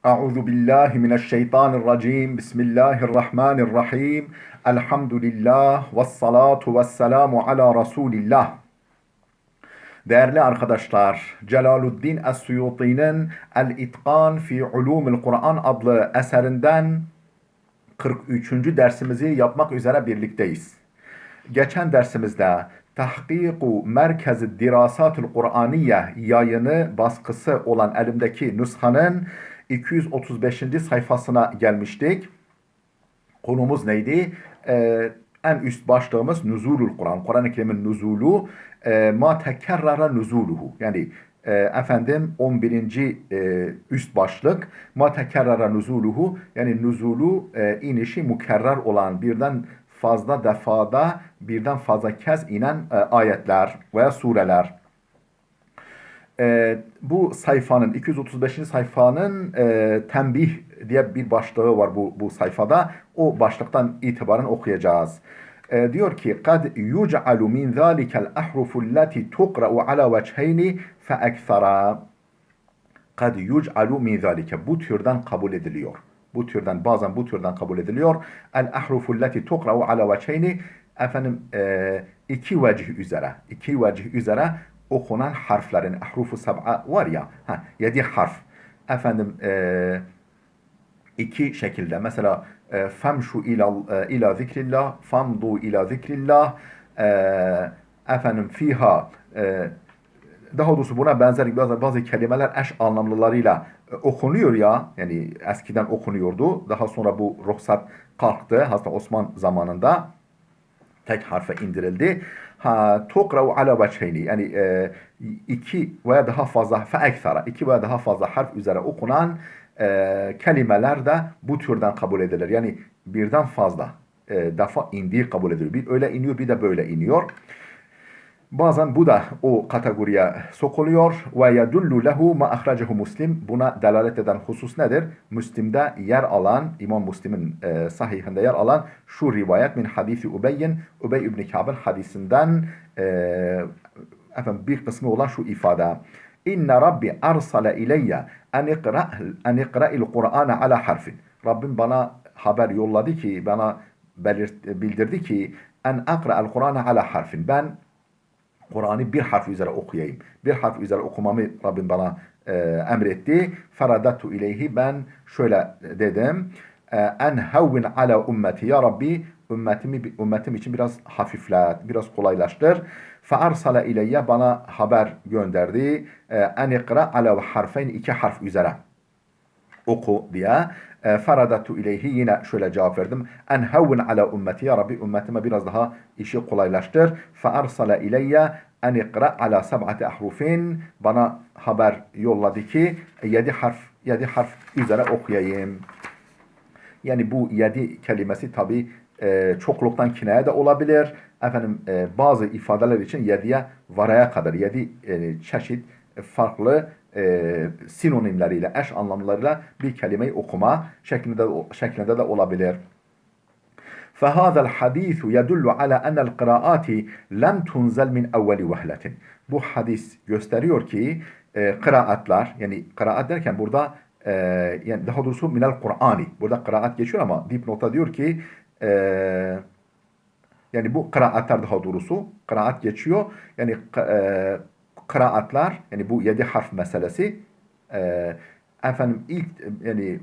Euzu billahi mineşşeytanirracim. Bismillahirrahmanirrahim. Elhamdülillah ve salatu ve selamu ala Resulillah. Değerli arkadaşlar, Celaluddin Es-Suyuti'nin El-İtkan fi Ulumul Kur'an adlı eserinden 43. dersimizi yapmak üzere birlikteyiz. Geçen dersimizde Tahkiku Merkez-i Dirasatul Kur'aniye yayını baskısı olan elimdeki nüshanın 235. sayfasına gelmiştik. Konumuz neydi? En üst başlığımız Nuzulul Kur'an. Kur'an-ı Kerim'in nuzulu, ma tekerrara nuzuluhu. Yani 11. Üst başlık ma tekerrara nuzuluhu, yani nuzulu inişi mukerrer olan, birden fazla defada, birden fazla kez inen ayetler veya sureler. Bu sayfanın 235. sayfanın tembih diye bir başlığı var bu sayfada. O başlıktan itibaren okuyacağız. Diyor ki kad yuc'alu min zalikel ahrufu allati tuqra'u ala vechhayni fe ekthara. Kad yuc'alu min zalike, bu türden kabul ediliyor. Bu türden, bazen bu türden kabul ediliyor. El ahrufu allati tuqra'u ala vechhayni, efendim iki vecih üzere, iki vecih üzere okunan harflerin ahrufu sab'a var ya, yedi harf. Efendim iki şekilde, mesela famşu ila zikrillah, famdu ila zikrillah, efendim fiha, daha doğrusu buna benzer bazı kelimeler eş anlamlılarıyla okunuyor ya, yani eskiden okunuyordu, daha sonra bu ruhsat kalktı Hazreti Osman zamanında, tek harfe indirildi. Tukra'u ala vechheyni, yani iki veya daha fazla, feeksara, iki veya daha fazla harf üzere okunan kelimeler de bu türden kabul edilir. Yani birden fazla defa indiği kabul edilir. Bir öyle iniyor, bir de böyle iniyor. Bazen bu da o kategoriye sokuluyor. Ve yedullu lehu ma ahracehu Muslim. Buna delalet eden husus nedir? Müslim'de yer alan, İmam Müslim'in sahihinde yer alan şu rivayet min hadisi Ubey'in, Ubey İbni Ka'b'ın hadisinden efendim bir kısmı olan şu ifade. İnne Rabbi arsale ileyye en ikra'il Kur'an'a ala harfin. Rabbim bana haber yolladı ki, bana bildirdi ki en akra'al Kur'an'a ala harfin. Ben Kur'an'ı bir harf üzere okuyayım. Bir harf üzere okumamı Rabbim bana emretti. Feradatu ileyhi, ben şöyle dedim. En havvin ala ümmeti, ya Rabbi ümmetim için biraz hafiflet, biraz kolaylaştır. Fe arsala ileyye, bana haber gönderdi. En ikra ala harfeyn, iki harf üzere oku diye. Feradatu ileyhi, yine şöyle cevap verdim. En havvin ala ümmeti, ya Rabbi ümmetime biraz daha işi kolaylaştır. Fe arsala ileyye en ikra ala seb'ati ahrufin, bana haber yolladı ki yedi harf üzere okuyayım. Yani bu yedi kelimesi tabi çokluktan kinaya da olabilir. Efendim bazı ifadeler için yediye varaya kadar yedi çeşit farklı sinonimleriyle, eş anlamlarıyla bir kelimeyi okuma şeklinde de olabilir. فهذا الحديث يدل على أن القراءات لم تنزل من أول وهلة. Bu hadis gösteriyor ki kıraatlar, yani kıraat derken burada yani daha doğrusu minel Kur'ani. Burada kıraat geçiyor ama dipnota diyor ki yani bu kıraatlar, daha doğrusu kıraat geçiyor. Yani kıraatlar, yani bu yedi harf meselesi efendim ilk, yani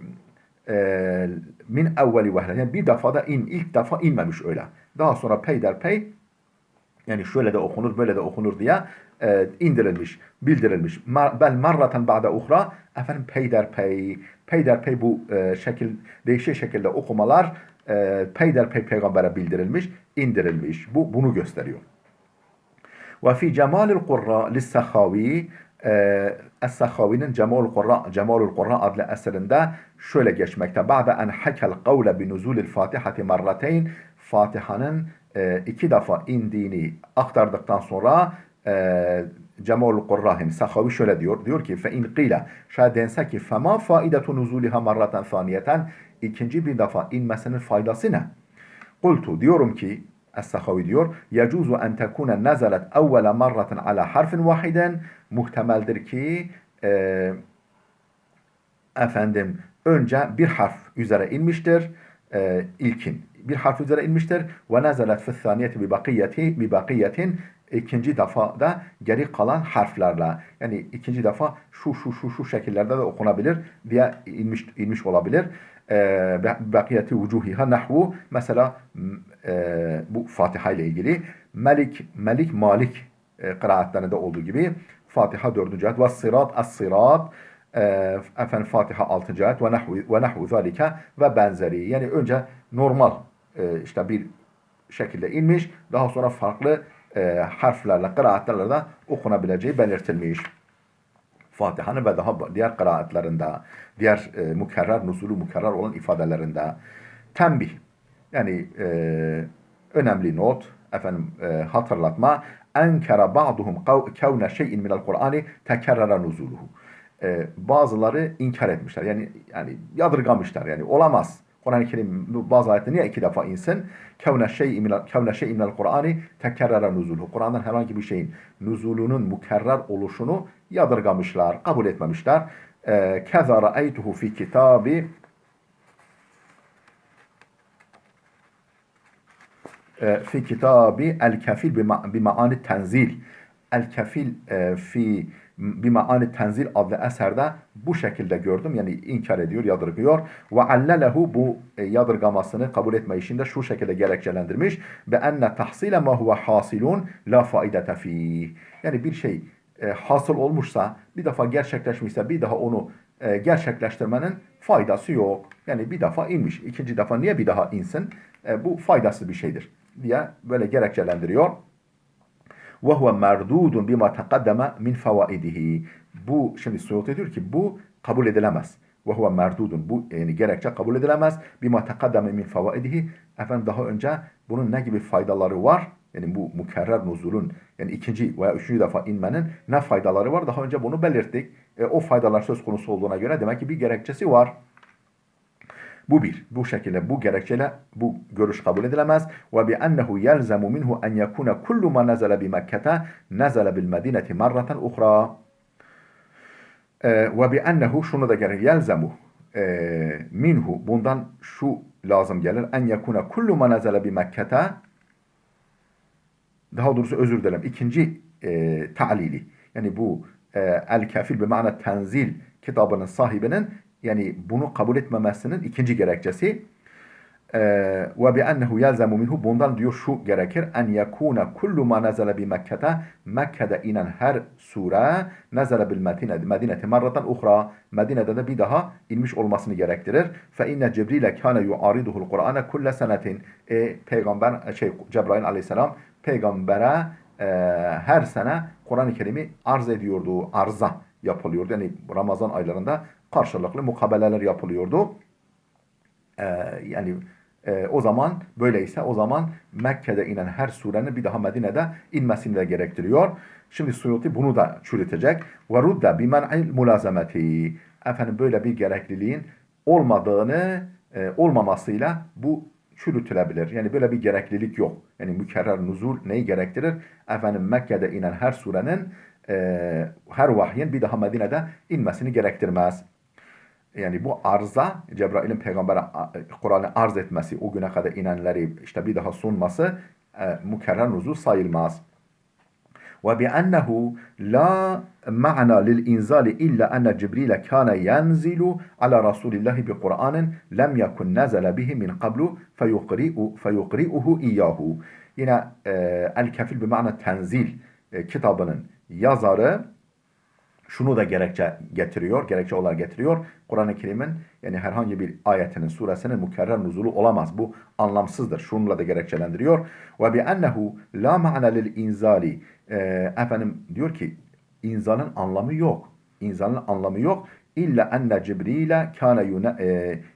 min evveli vehle, yani bir defada ilk defa inmemiş öyle. Daha sonra peyderpey, yani şöyle de okunur, böyle de okunur diye indirilmiş, bildirilmiş. Bel marraten ba'de uhra, efendim peyderpey bu değişik şekilde okumalar peyderpey peygambere bildirilmiş, indirilmiş. Bu bunu gösteriyor. Ve fi cemalil kurra lissahavi, Es-Sakhavi'nin Cemalul Kurra adlı eserinde şöyle geçmekte. Ba'de en hakel kavle bi nuzulil Fatihati marrateyn, Fatiha'nın iki defa indiğini aktardıktan sonra Cemalul Kurra'nın Sakhavi şöyle diyor. Diyor ki fe in qila, şayet dense ki fema faidetu nuzuliha marraten saniyeten, ikinci bir defa inmesinin faydası ne? Kultu, diyorum ki, Es-Sakhavi diyor, yecuzu en tekune nezelet evvele marraten ala harfin vahiden, muhtemeldir ki efendim önce bir harf üzere inmiştir. İlkin bir harf üzere inmiştir. Ve nezelet fi'th-thaniyeti bi bakiyetin ikinci defa da geri kalan harflerle, yani ikinci defa şu şekillerde de okunabilir diye inmiş olabilir. Bakiyeti vucuhiha nahvu, mesela bu Fatiha ile ilgili Malik kıraatlerinde olduğu gibi Fatiha 4. ayet ve sırat as-sırat, efendim Fatiha 6. ayet ve nahvu zalika ve benzeri. Yani önce normal işte bir şekilde inmiş, daha sonra farklı harflerle, kıraatlerle de okunabileceği belirtilmiş. Fatiha'nın ve daha diğer kıraatlerinde, diğer nusulü mükerrer olan ifadelerinde. Tembih, yani önemli not, efendim hatırlatma. Enkara ba'duhum kevne şeyin minel Kur'ani tekerrara nuzuluhu. Bazıları inkar etmişler. Yani yadırgamışlar. Yani olamaz. Kur'an-ı Kerim bazı ayette niye 2 defa insin? Kevne şeyin minel Kur'ani tekerrara nuzuluhu. Kur'an'dan herhangi bir şeyin nuzulunun mükerrer oluşunu yadırgamışlar, kabul etmemişler. Keza ra'aytuhu fi kitabi fi kitabi el-kefil bimaani tenzil. El-kefil fi bimaani tenzil adlı eserde bu şekilde gördüm. Yani inkar ediyor, yadırgıyor. Ve allelehu, bu yadırgamasını kabul etme işinde şu şekilde gerekçelendirmiş. Be enne tahsile ma huve hasilun la faidete fih. Yani bir şey hasıl olmuşsa, bir defa gerçekleşmişse bir daha onu gerçekleştirmenin faydası yok. Yani bir defa inmiş, ikinci defa niye bir daha insin? Bu faydasız bir şeydir diye böyle gerekçelendiriyor. وَهُوَ مَرْدُودٌ بِمَا تَقَدَّمَ مِنْ فَوَائِدِهِ. Bu, şimdi Suyuti diyor ki bu kabul edilemez. وَهُوَ مَرْدُودٌ, bu yani gerekçe kabul edilemez. بِمَا تَقَدَّمَ مِنْ فَوَائِدِهِ. Efendim daha önce bunun ne gibi faydaları var? Yani bu mükerrer nuzulun, yani ikinci veya üçüncü defa inmenin ne faydaları var? Daha önce bunu belirttik. O faydalar söz konusu olduğuna göre demek ki bir gerekçesi var. Bu bir. Bu şekilde, bu gerekçeyle bu görüş kabul edilemez. Ve bi ennehu yelzemu minhu en yekuna kullu ma nazala bi Mekke'te nazala bil Medineti marraten uhra. Ve bi ennehu, şunu da gerek, yelzemu minhu, bundan şu lazım gelir. En yekuna kullu ma nazala bi Mekke'te, daha doğrusu özür dilerim, ikinci ta'lili. Yani bu el-kefil bima'na tenzil kitabının sahibinin yani bunu kabul etmemesinin ikinci gerekçesi. Ve bi ennehu yelzemu minhu, bundan diyor şu gerekir. En yekuna kullu ma nazala bi Mekke'te, Mekke'de inen her sure nazala bil Medineti marraten uhra, Medine'de de bir daha inmiş olmasını gerektirir. Fe inne Cibril'e kâne yu'ariduhul Kur'ane kulle senetin. Peygamber Cebrail aleyhisselam peygambere her sene Kur'an-ı Kerim'i arz ediyordu. Arza yapılıyordu. Yani Ramazan aylarında karşılıklı mukabeleler yapılıyordu. Yani o zaman böyleyse, o zaman Mekke'de inen her surenin bir daha Medine'de inmesini de gerektiriyor. Şimdi Suyuti bunu da çürütecek. Ve rudde bimen'il mulazameti. Efendim böyle bir gerekliliğin olmamasıyla bu çürütülebilir. Yani böyle bir gereklilik yok. Yani mükerrer nuzul neyi gerektirir? Efendim Mekke'de inen her surenin her vahyin bir daha Medine'de inmesini gerektirmez. Yani bu arza, Cebrail'in peygambere Kur'an'ı arz etmesi, o güne kadar inenleri işte bir daha sunması mükerrer nuzul sayılmaz. Ve bi ennehu la ma'na lil inzali illa enne Cibril'e kâne yenzilu ala Rasulillahi bi Kur'anin lem yakun nazala bihi min qablu feyukri'uhu iyyahu. Yine el-kefil bi ma'na tenzil kitabının yazarı şunu da gerekçe olarak getiriyor. Kur'an-ı Kerim'in yani herhangi bir ayetinin, suresinin mükerrer nuzulu olamaz. Bu anlamsızdır. Şununla da gerekçelendiriyor. Ve bi ennehu la ma'na lil inzali. Efendim diyor ki inzalın anlamı yok. İnzalın anlamı yok. İlla enne Cibril'e kâne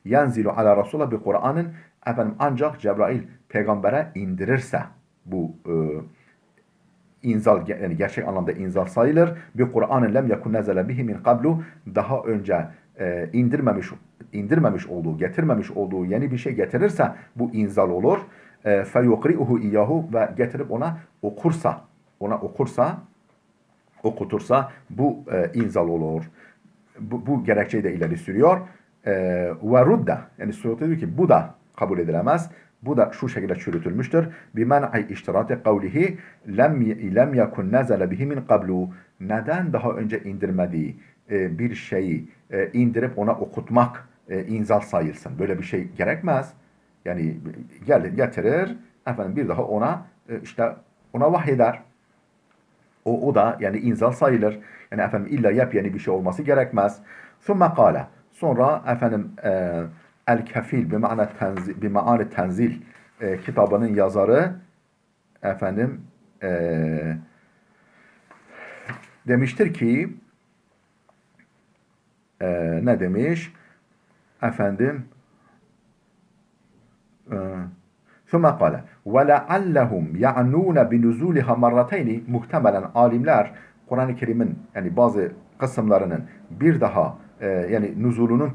yenzilu ala Resulullah bi Kur'an'ın. Efendim ancak Cebrail peygambere indirirse bu inzal, yani gerçek anlamda inzal sayılır. Bir Kur'an'ın lem yakun nezele bihi min qablu, daha önce indirmemiş olduğu, getirmemiş olduğu yeni bir şey getirirse bu inzal olur. Feyukri'uhu iyyahu, ve getirip ona okutursa bu inzal olur. bu gerekçeyi de ileri sürüyor. Ve rudda, yani Suyuti diyor ki bu da kabul edilemez. Bu da şu şekilde çürütülmüştür. Bimen'i iştirati kavlihi lem yakun nazale bihi min qablu. Neden daha önce indirmediği bir şeyi indirip ona okutmak inzal sayılsın? Böyle bir şey gerekmez. Yani getirir, efendim bir daha ona işte ona vahyeder. O da yani inzal sayılır. Yani efendim illa yepyeni bir şey olması gerekmez. Sümme kâle. Sonra efendim El-Kefil bimaani tenzil kitabının yazarı efendim demiştir ki ne demiş? Efendim ثم قال وَلَعَلَّهُمْ يَعْنُونَ بِنُزُولِهَا مَرَّتَيْنِ Muhtemelen alimler Kur'an-ı Kerim'in yani bazı kısımlarının bir daha yani nuzulunun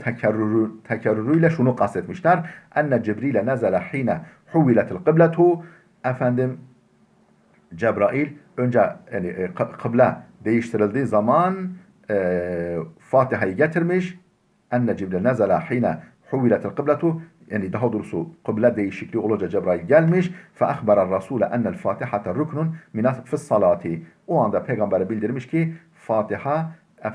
tekerrürüyle şunu kastetmişler. Enne Cibril'e nezele hine huvviletil kıbletu efendim Cebrail önce yani kıble değiştirildiği zaman Fatiha'yı getirmiş. Enne Cibril nezele hine huvviletil kıbletu yani daha doğrusu kıble değişikliği olunca Cebrail gelmiş. Fe ahbara Rasule ennel Fatiha'te rüknun minas fis salati. O anda peygambere bildirmiş ki Fatiha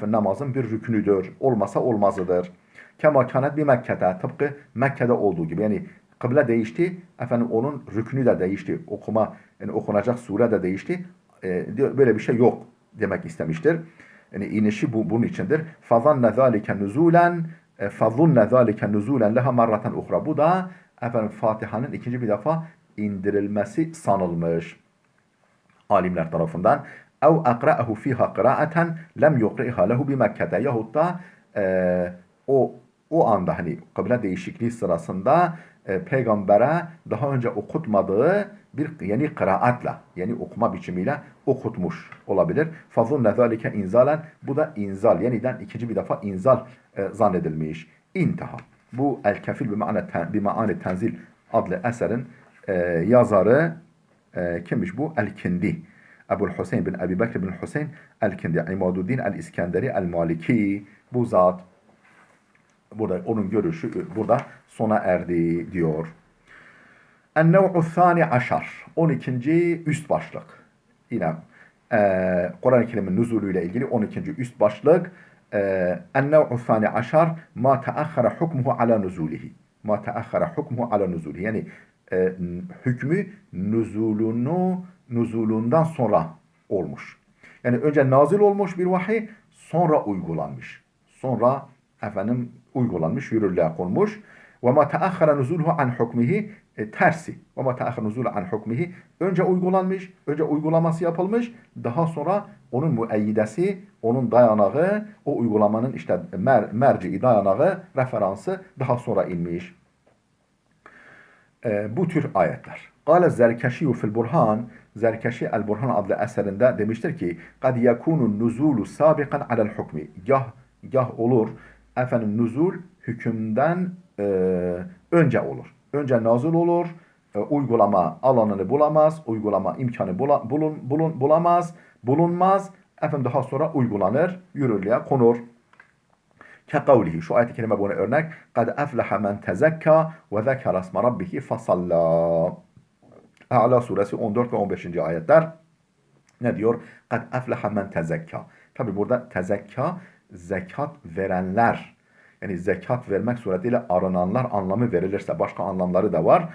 namazın bir rüknüdür. Olmasa olmazıdır. Kema kanet bir Mekke'de tıpkı Mekke'de olduğu gibi yani kıble değişti. Efendim onun rüknü de değişti. Yani okunacak sure de değişti. Böyle bir şey yok demek istemiştir. Yani inişi bunun içindir. فَظَنَّ ذَٰلِكَ نُزُولًا فَظُنَّ ذَٰلِكَ نُزُولًا لَهَا مَرَّةً اُخْرَى. Bu da efendim Fatiha'nın ikinci bir defa indirilmesi sanılmış alimler tarafından. اَوْ اَقْرَأَهُ ف۪يهَا قِرَاءَةً لَمْ يُقْرِئْهَا لَهُ بِمَكَّةَ. Yahut da o anda hani kıble değişikliği sırasında peygambere daha önce okutmadığı bir yeni kıraatla, yeni okuma biçimiyle okutmuş olabilir. فَظُنَّ ذَٰلِكَ inzalen. Bu da inzal, yeniden ikinci bir defa inzal zannedilmiş. İntaha. Bu El-Kefil bimaani tenzil adlı eserin yazarı kimmiş bu? El-Kindi. Ebu'l-Hüseyin bin Ebi Bekir bin Hüseyin El-Kindi. İmaduddin El-İskenderi El-Maliki. Bu zat burada onun görüşü burada sona erdi diyor. En-nev'u thani aşar. 12. üst başlık. Yine Kur'an-ı Kerim'in nüzulüyle ilgili 12. üst başlık. En-nev'u thani aşar ma teahhara hukmuhu ala nuzulihi. Ma teahhara hukmuhu ala nuzulihi. Yani hükmü nuzulundan sonra olmuş. Yani önce nazil olmuş bir vahiy, sonra uygulanmış. Sonra efendim uygulanmış, yürürlüğe konmuş. Ve ma teahhara nuzuluhu an hukmihi tersi. Ve ma teahhara nuzulu an hukmihi önce uygulanmış, önce uygulaması yapılmış, daha sonra onun müeyyidesi, onun dayanağı, o uygulamanın işte merci dayanağı, referansı daha sonra inmiş. Bu tür ayetler. Kâle Zerkeşiyyü fil Burhan, Zerkeşi el-Burhan adlı eserinde demiştir ki kad yakunu nuzulu sabiqan alel hukmi. Gah olur efendim nuzul hükümden önce olur. Önce nazil olur, uygulama alanını bulamaz, uygulama imkanı bulunmaz. Efendim daha sonra uygulanır, yürürlüğe konur. Kekavlihi. Şu ayet-i kerime buna örnek. Kad efleha men tezekka ve zekara asma rabbihi fasalla. A'la suresi 14 ve 15. ayetler. Ne diyor? Kad efleha men tezekka. Tabi burada tezekka zekat verenler. Yani zekat vermek suretiyle arınanlar anlamı verilirse, başka anlamları da var.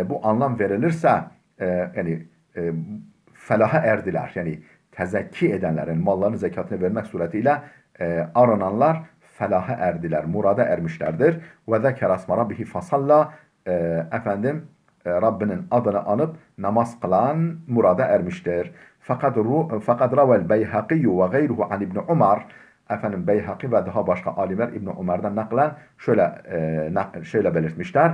Bu anlam verilirse yani felaha erdiler. Yani tezekki edenler, yani mallarını zekatını vermek suretiyle arınanlar felaha erdiler, murada ermişlerdir. Ve zekâr asma rabbihi fasalla. Efendim Rabbinin adını anıp namaz kılan murada ermiştir. Fakat ravel Beyhaqi ve gayruhu an İbn Umar. Efendim Beyhaqi ve daha başka alimler İbn Umar'dan naklen şöyle belirtmişler.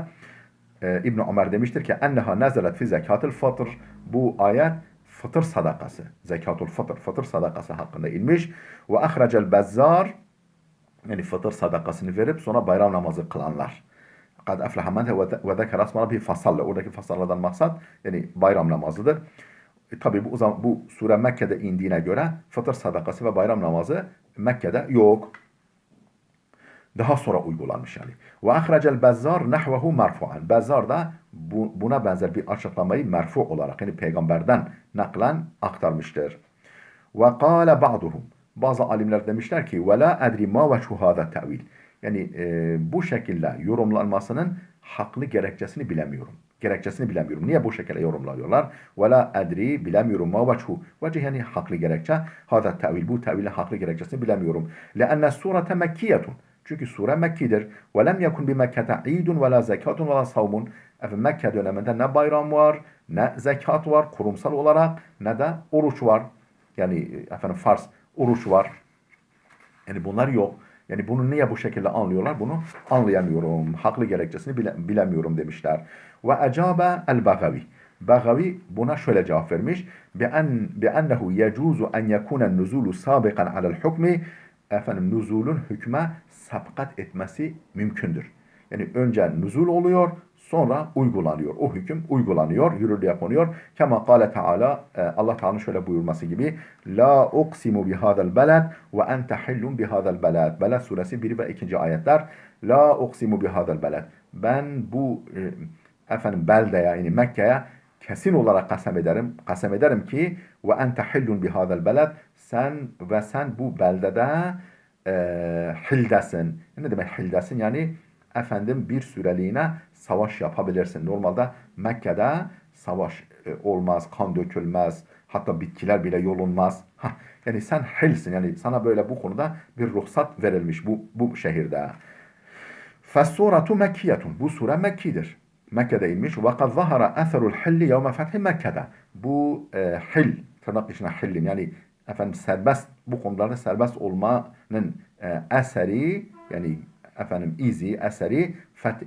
İbn Umar demiştir ki enneha nazalet fi zekatul fıtr. Bu ayet fıtır sadakası, zekatul fıtr, fıtır sadakası hakkında inmiş. Ve ahrecel Bezzar, yani fıtır sadakasını verip sonra bayram namazı kılanlar. Kad efleha men ve zekara asma rabbihi fasalla. Oradaki fasalladan maksat yani bayram namazıdır. Tabi bu sure Mekke'de indiğine göre fıtır sadakası ve bayram namazı Mekke'de yok. Daha sonra uygulanmış yani. Ve ahrecel Bezzar nahvehu merfu'an. Bezzar da buna benzer bir açıklamayı merfu olarak yani peygamberden naklen aktarmıştır. Ve kâle ba'duhum. Bazı alimler demişler ki ve la edri ma veçhu hâzâ tevil. Yani bu şekilde yorumlanmasının haklı gerekçesini bilemiyorum. Gerekçesini bilemiyorum. Niye bu şekilde yorumlanıyorlar? Ve la edri bilemiyorum ma veçhu. Vecih yani haklı gerekçe. Hâzâ tevil. Bu tevilin haklı gerekçesini bilemiyorum. Leenne surete mekkiyetun. Çünkü sure Mekki'dir. Ve lem yekun bi Mekke'te idun ve la zekatun ve la savmun. Mekke döneminde ne bayram var, ne zekat var kurumsal olarak, ne de oruç var. Yani farz, oruç var. Yani bunlar yok. Yani bunu niye bu şekilde anlıyorlar? Bunu anlayamıyorum. Haklı gerekçesini bilemiyorum demişler. Ve ecabe el-Bagavi. Bagavi buna şöyle cevap vermiş. Bi'ennehu yecuzu en yekune nuzulu sabiqan alel hukmi. Nuzulun hükme sabkat etmesi mümkündür. Yani önce nuzul oluyor, sonra uygulanıyor. O hüküm uygulanıyor, yürürlüğe konuyor. Kema kâle Teala, Allah Teala'nın şöyle buyurması gibi: La uqsimu bihâzel beled ve ente hillun bihâzel beled. Beled suresi 1 ve 2. ayetler. La uqsimu bihâzel beled. Ben bu beldeye yani Mekke'ye kesin olarak kasem ederim ki ve ente hillun bihâzel beled. Sen bu beldede hildesin. Ne demek hildesin? Yani bir süreliğine savaş yapabilirsin. Normalde Mekke'de savaş olmaz, kan dökülmez, hatta bitkiler bile yolunmaz. Yani sen hilsin, yani sana böyle bu konuda bir ruhsat verilmiş bu şehirde. Fessuratu Mekkiyetun. Bu sure Mekki'dir. Mekke'de inmiş. Ve kad zahara etherul hilli yevme fethi Mekke'de. Bu hil, tırnak içine hillin yani serbest, bu konularda serbest olmanın eseri yani izi, eseri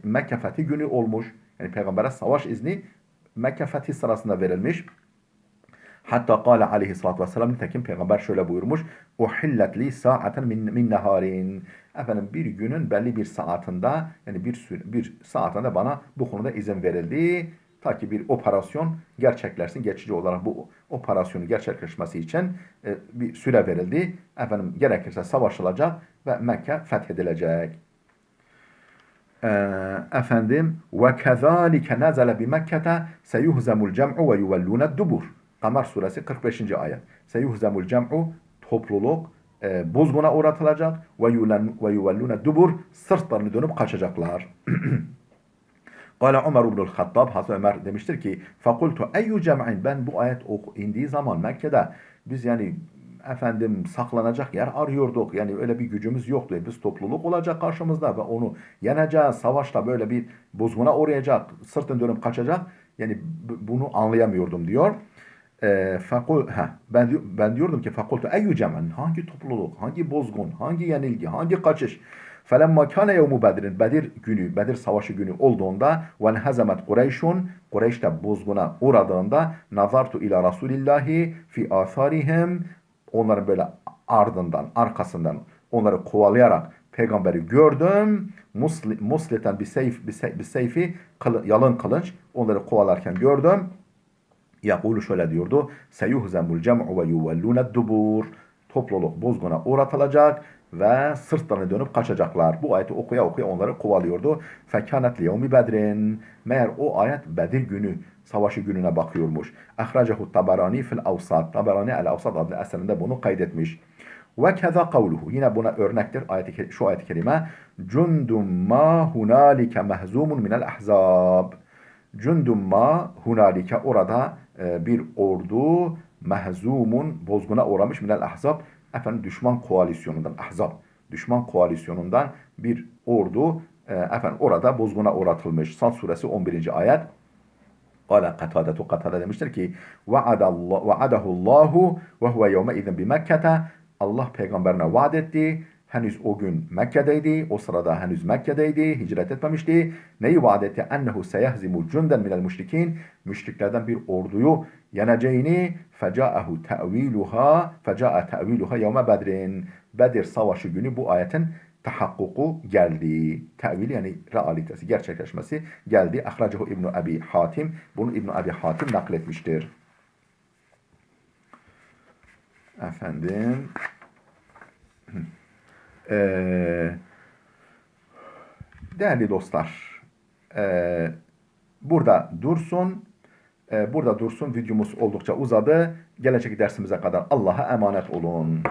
Mekke fethi günü olmuş. Yani Peygamber'e savaş izni Mekke fethi sırasında verilmiş. Hatta kâle aleyhissalatü vesselam, nitekim Peygamber şöyle buyurmuş: Uhillet li sa'aten min neharin. Bir günün belli bir saatinde yani bir saatinde bana bu konuda izin verildi. Ta ki bir operasyon gerçekleşsin. Geçici olarak bu operasyonun gerçekleşmesi için bir süre verildi. Gerekirse savaşılacak ve Mekke fethedilecek. Ve kezalike nezele bi Mekke'te seyuhzemul cem'u ve yuvellûned dubur. Kamer suresi 45. ayet. Seyuhzemul cem'u, topluluk bozguna uğratılacak ve yuvellûned dubur, sırtlarını dönüp kaçacaklar. Kale Ömer ibnül Hattab, Hazreti Ömer demiştir ki fakultu eyyü cem'in, ben bu ayet indiği zaman Mekke'de biz yani saklanacak yer arıyorduk. Yani öyle bir gücümüz yoktu. Biz topluluk olacak karşımızda ve onu yeneceğiz. Savaşta böyle bir bozguna uğrayacak, sırtını dönüp kaçacak. Yani bunu anlayamıyordum diyor. Ben diyordum ki fakultu eyyü cem'in, hangi topluluk, hangi bozgun, hangi yenilgi, hangi kaçış? Felemma kâne yevmu Bedir'in, Bedir savaşı günü olduğunda ve hezemet Kureyşun, Kureyş de bozguna uğradığında nazartu ila Rasulillahi fi atharihim, onların böyle ardından, arkasından onları kovalayarak peygamberi gördüm. Musleten bir seyfi, yalın kılıç, onları kovalarken gördüm. Yakulu şöyle diyordu: Seyuhzemul cem'u ve yuvellûned dubur. Topluluk bozguna uğratılacak ve sırtlarını dönüp kaçacaklar. Bu ayeti okuya okuya onları kovalıyordu. Fekânet liyevmi bedrin. Meğer o ayet Bedir günü, savaşı gününe bakıyormuş. Ahracehu Taberani fil Avsat. Taberani el Avsat adlı eserinde bunu kaydetmiş. Ve keza kavluhu. Yine buna örnektir şu ayet-i kerime. Cundum ma hunalike mehzumun minel ahzab. Cundum ma hunalike, orada bir ordu mehzumun, bozguna uğramış minel ahzab, düşman koalisyonundan, ahzab düşman koalisyonundan bir ordu orada bozguna uğratılmış. Sad suresi 11. ayet. Kâle Katade demiştir ki Va'adahullahu ve huve yevme izin bi Mekke'te. Allah peygamberine vaat etti. Henüz o gün Mekke'deydi. O sırada henüz Mekke'deydi. Hicret etmemişti. Neyi vaat etti? Ennehu seyehzimu cunden minel müşrikin. Müşriklerden bir orduyu yeneceğini. Feca'ahu te'viluha yevme bedrin. Bedir savaşı günü bu ayetin tahakkuku geldi. Tevili yani realitesi, gerçekleşmesi geldi. Ahracehu İbn Abi Hatim. Bunu İbn Abi Hatim nakletmiştir. değerli dostlar, burada dursun. Burada dursun. Videomuz oldukça uzadı. Gelecek dersimize kadar Allah'a emanet olun.